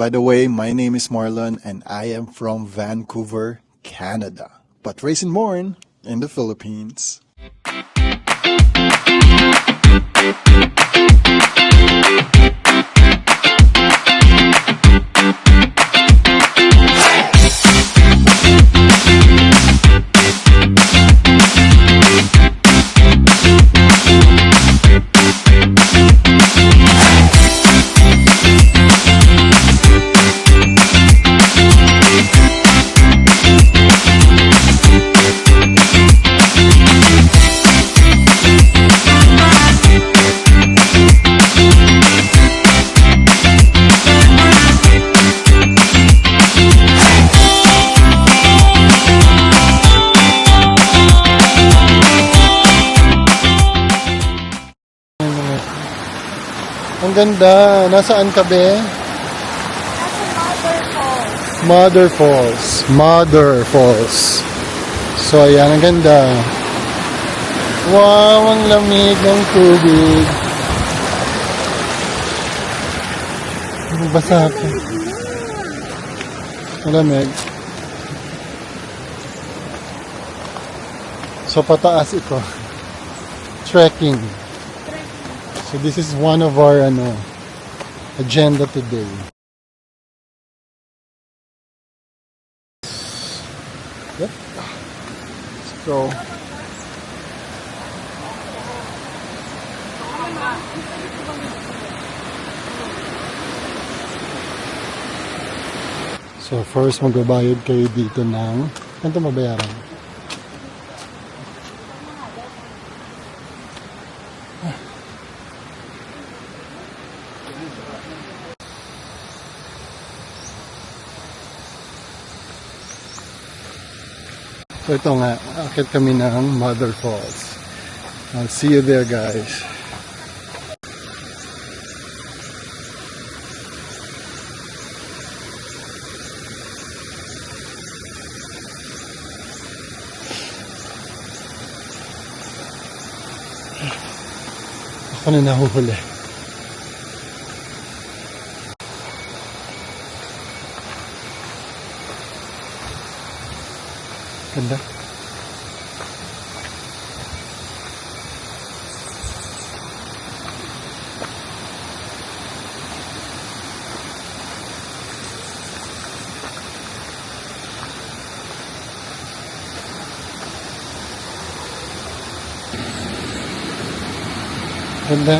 By the way, my name is Marlon and I am from Vancouver, Canada, but raised and born in the Philippines. Ang ganda. Nasaan ka, be? Mother Falls. Mother Falls. So, ayan. Ang ganda. Wow, ang lamig ng tubig. Basa ako. Malamig. So, pataas ito. Trekking. So this is one of our agenda today. Yep. Let's go. So first magbabayad kayo dito ng ano mabayaran? So ito nga, akit kami ng Mother Falls. I'll see you there, guys. Ako na nahuhuli. Ganda. Ganda.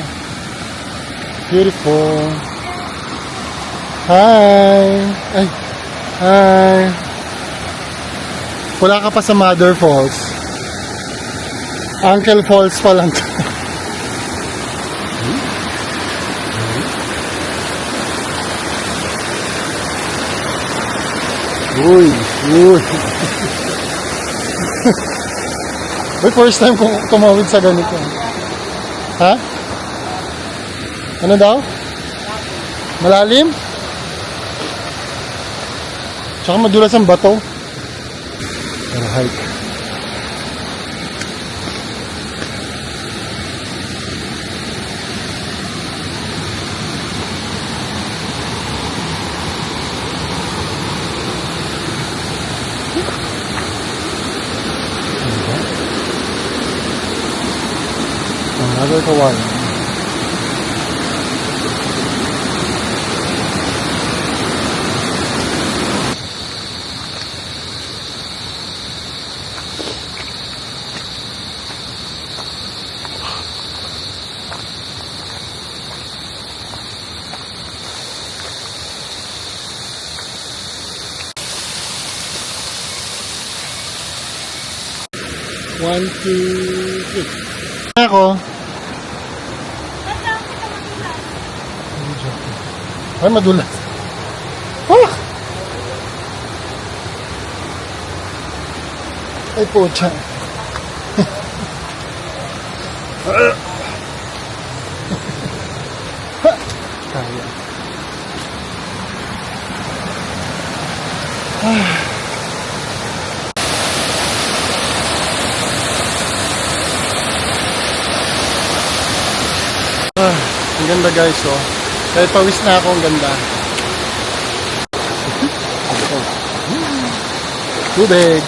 Beautiful. Hi. Ay. Hi. Wala ka pa sa Mother Falls. Uncle Falls pa lang. Uy, uy. Uy, first time kong tumawid sa ganito. Ha? Ano daw? Malalim? Tsaka madulas ang bato. Para hike. Another kawaii. One, two, three. Ako. Ay, madulas. Ah! Ay, pocha. Kaya. Ang ganda guys, oh. Kahit pawis na ako, ang ganda. Tubig.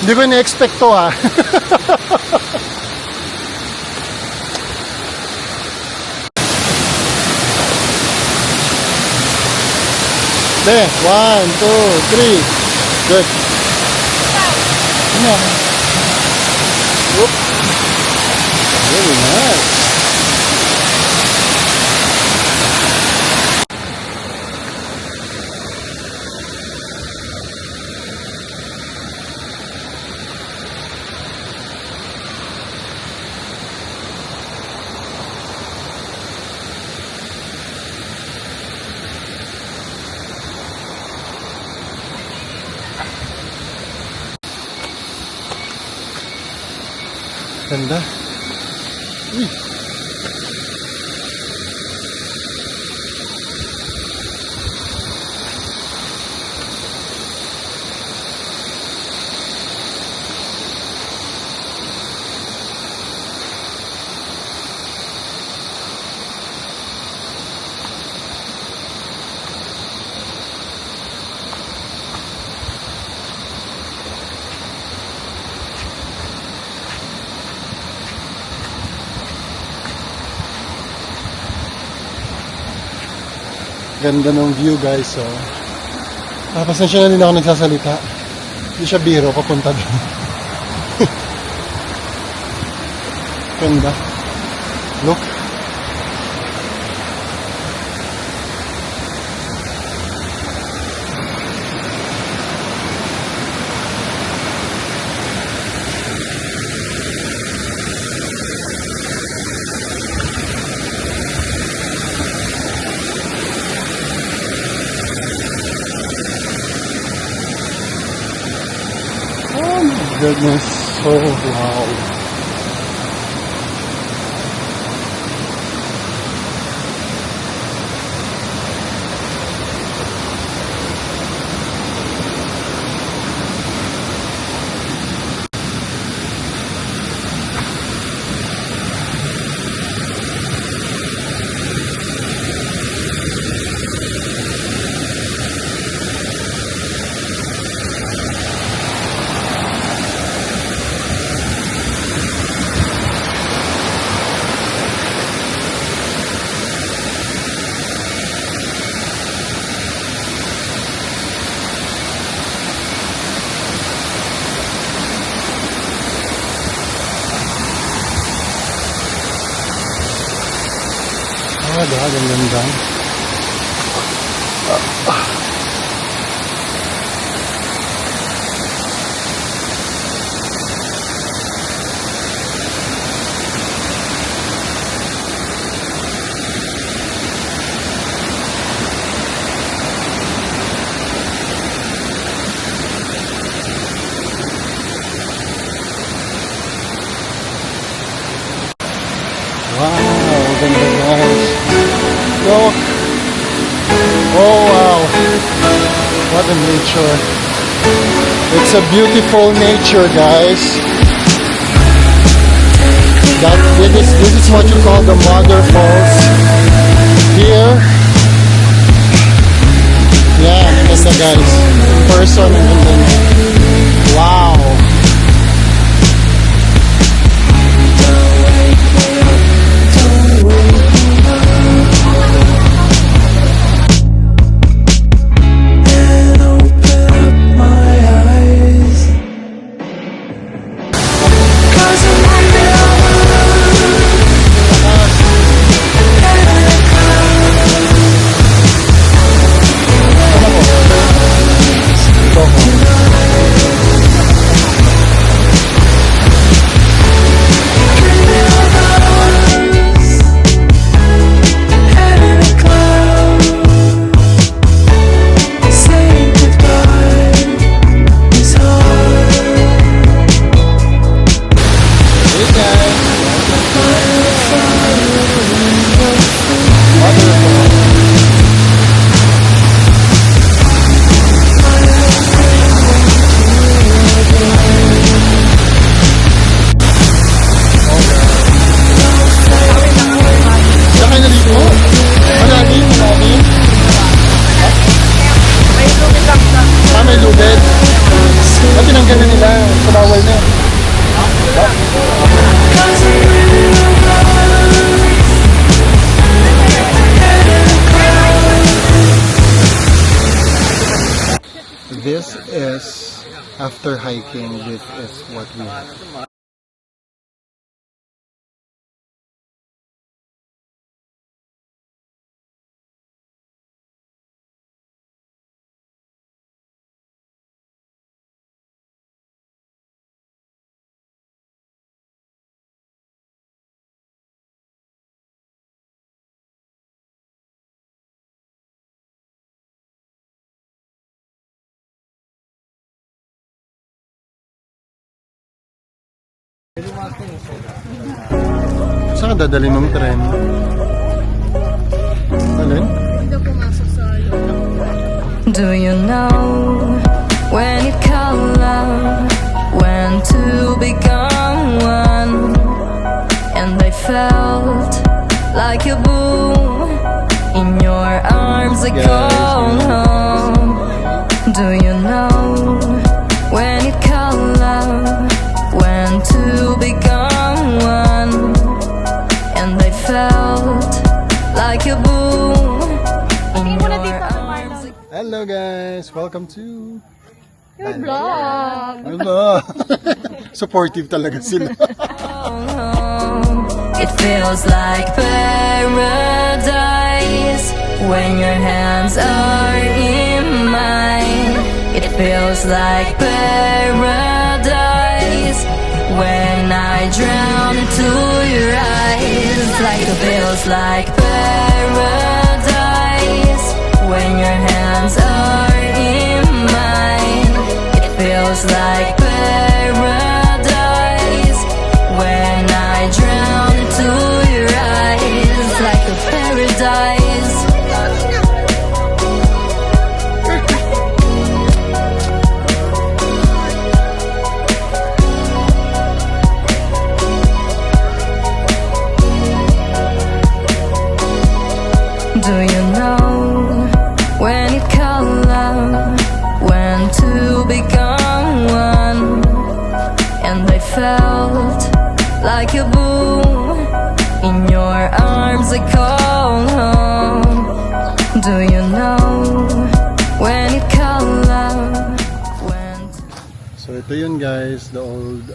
Hindi ko na-expect to ah. There, 1, 2, 3. Good. Come on. Whoop. Very nice. Ganda. Uy. Ganda ng view guys, so. Pasensya na din ako nagsasalita. Hindi siya biro, papunta doon. Ganda. Look. Goodness, so loud. Ganda. Wow, ganda guys. Look. Oh wow. What a nature. It's a beautiful nature, guys. This is what you call the Mother Falls. Here. Yeah, ganda guys. In person, ganda. Wow. ano nila, sa bawal na. This is, after hiking, this is what we have. Saan ka dadalhin ng tren? Alin? Do you know when you call love, when to become one? And I felt like a boom in your arms, I call home. Do you know when you call love, when to become one? And I felt like a boom in your arms. Hello guys! Welcome to Your vlog. Hello! Supportive talaga sila. It feels like paradise when your hands are in mine. It feels like paradise when I drown into your eyes. Like it feels like paradise when your hands are in mine. It feels like paradise when I drown into your eyes. Like a paradise. Do you know when you call love, when to become one? And I felt like a boom in your arms, I call home. Do you know when you call love, when So ito yun guys, the old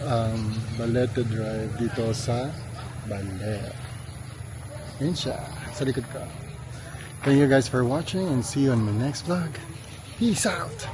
Baler Drive dito sa Baler. Yun siya, sa likod ko. Thank you guys for watching and see you on my next vlog. Peace out!